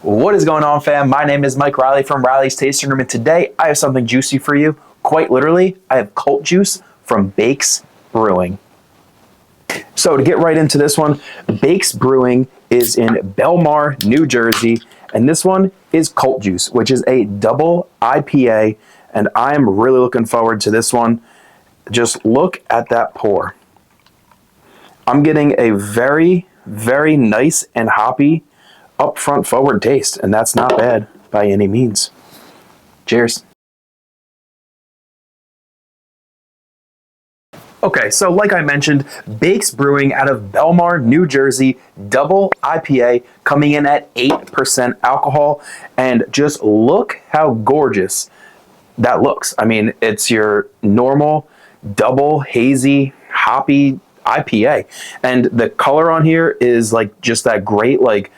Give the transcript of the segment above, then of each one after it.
What is going on, fam? My name is Mike Reilley from Reilley's Tasting Room, and today I have something juicy for you. Quite literally, I have Colt Juice from Bakes Brewing. So to get right into this one, Bakes Brewing is in Belmar, New Jersey, and this one is Colt Juice, which is a double IPA, and I am really looking forward to this one. Just look at that pour. I'm getting a very, very nice and hoppy upfront forward taste, and that's not bad by any means. Cheers. Okay, so like I mentioned, Bakes Brewing out of Belmar, New Jersey, double IPA coming in at 8% alcohol, and just look how gorgeous that looks. I mean, it's your normal double hazy hoppy IPA, and the color on here is like just that great like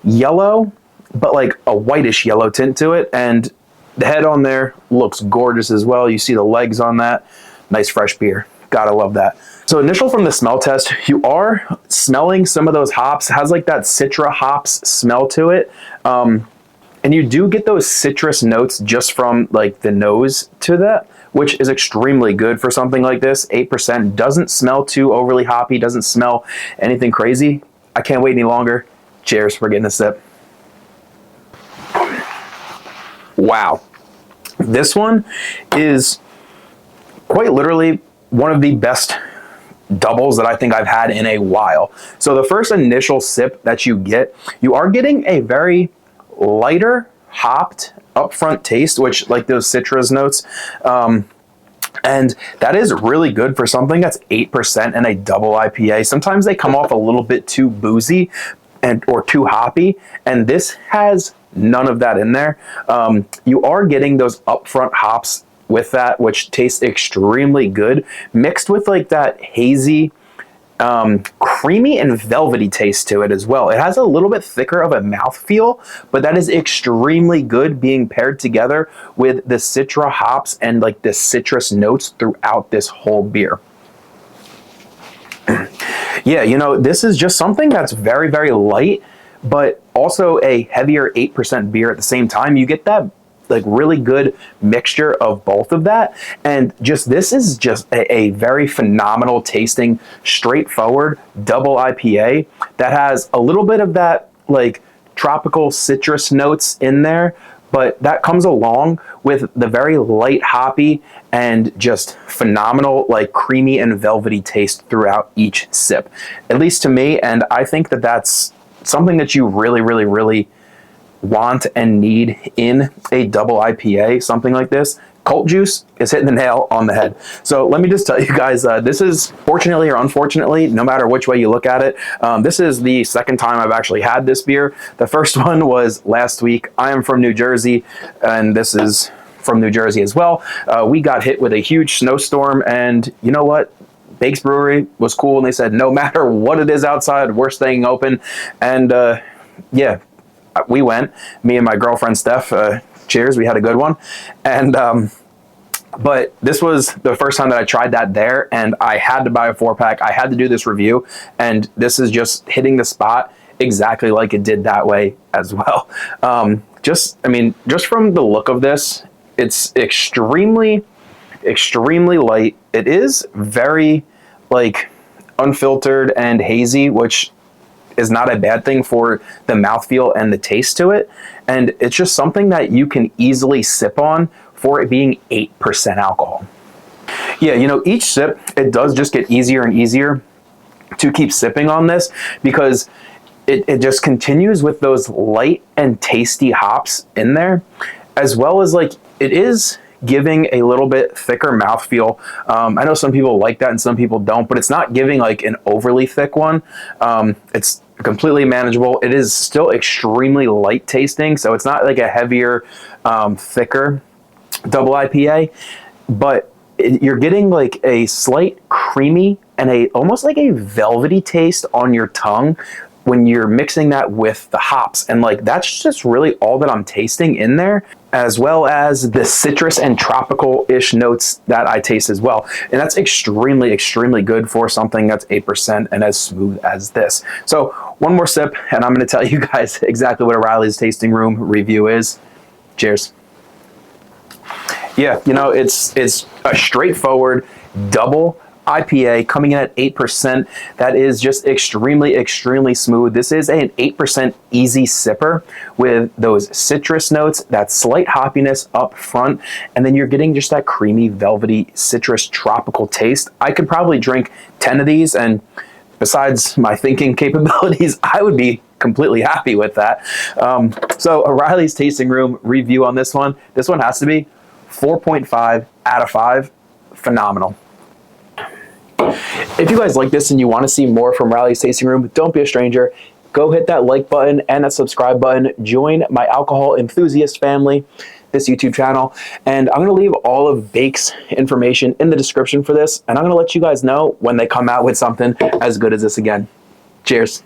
yellow, but like a whitish yellow tint to it, and the head on there looks gorgeous as well. You see the legs on that. Nice fresh beer. Gotta love that. So initial from the smell test, you are smelling some of those hops. It has like that citra hops smell to it, and you do get those citrus notes just from like the nose to that, which is extremely good for something like this. 8% doesn't smell too overly hoppy, doesn't smell anything crazy. I can't wait any longer. Cheers, we're getting a sip. Wow. This one is quite literally one of the best doubles that I think I've had in a while. So the first initial sip that you get, you are getting a very lighter hopped upfront taste, which like those citrus notes. And that is really good for something that's 8% and a double IPA. Sometimes they come off a little bit too boozy or too hoppy, and this has none of that in there. You are getting those upfront hops with that, which tastes extremely good, mixed with like that hazy, creamy and velvety taste to it as well. It has a little bit thicker of a mouthfeel, but that is extremely good being paired together with the citra hops and like the citrus notes throughout this whole beer. Yeah, you know, this is just something that's very, very light, but also a heavier 8% beer at the same time. You get that like really good mixture of both of that, and just this is just a very phenomenal tasting, straightforward double IPA that has a little bit of that like tropical citrus notes in there, but that comes along with the very light hoppy and just phenomenal like creamy and velvety taste throughout each sip, at least to me. And I think that that's something that you really want and need in a double IPA, something like this. Colt Juice is hitting the nail on the head. So let me just tell you guys, this is, fortunately or unfortunately, no matter which way you look at it, this is the second time I've actually had this beer. The first one was last week. I am from New Jersey, and this is from New Jersey as well. We got hit with a huge snowstorm, and you know what? Bakes Brewery was cool, and they said, no matter what it is outside, we're staying open. And yeah, we went, me and my girlfriend Steph, cheers, we had a good one. And but this was the first time that I tried that there, and I had to buy a 4-pack. I had to do this review, and this is just hitting the spot exactly like it did that way as well. I mean, just from the look of this, it's extremely light. It is very like unfiltered and hazy, which is not a bad thing for the mouthfeel and the taste to it. And it's just something that you can easily sip on for it being 8% alcohol. Yeah, you know, each sip, it does just get easier and easier to keep sipping on this, because it just continues with those light and tasty hops in there, as well as like it is giving a little bit thicker mouthfeel. I know some people like that and some people don't, but it's not giving like an overly thick one. It's completely manageable. It is still extremely light tasting, so it's not like a heavier, thicker double IPA, but you're getting like a slight creamy and almost like a velvety taste on your tongue when you're mixing that with the hops, and like that's just really all that I'm tasting in there, as well as the citrus and tropical-ish notes that I taste as well. And that's extremely, extremely good for something that's 8% and as smooth as this. So one more sip, and I'm going to tell you guys exactly what a Reilley's tasting room review is. Cheers. Yeah, you know, it's a straightforward double IPA coming in at 8%. That is just extremely, extremely smooth. This is an 8% easy sipper with those citrus notes, that slight hoppiness up front, and then you're getting just that creamy, velvety, citrus, tropical taste. I could probably drink 10 of these, and besides my thinking capabilities, I would be completely happy with that. So a Reilley's tasting room review on this one has to be 4.5 out of 5. Phenomenal. If you guys like this and you want to see more from Reilley's Tasting Room, don't be a stranger. Go hit that like button and that subscribe button. Join my alcohol enthusiast family, this YouTube channel. And I'm going to leave all of Bakes' information in the description for this. And I'm going to let you guys know when they come out with something as good as this again. Cheers.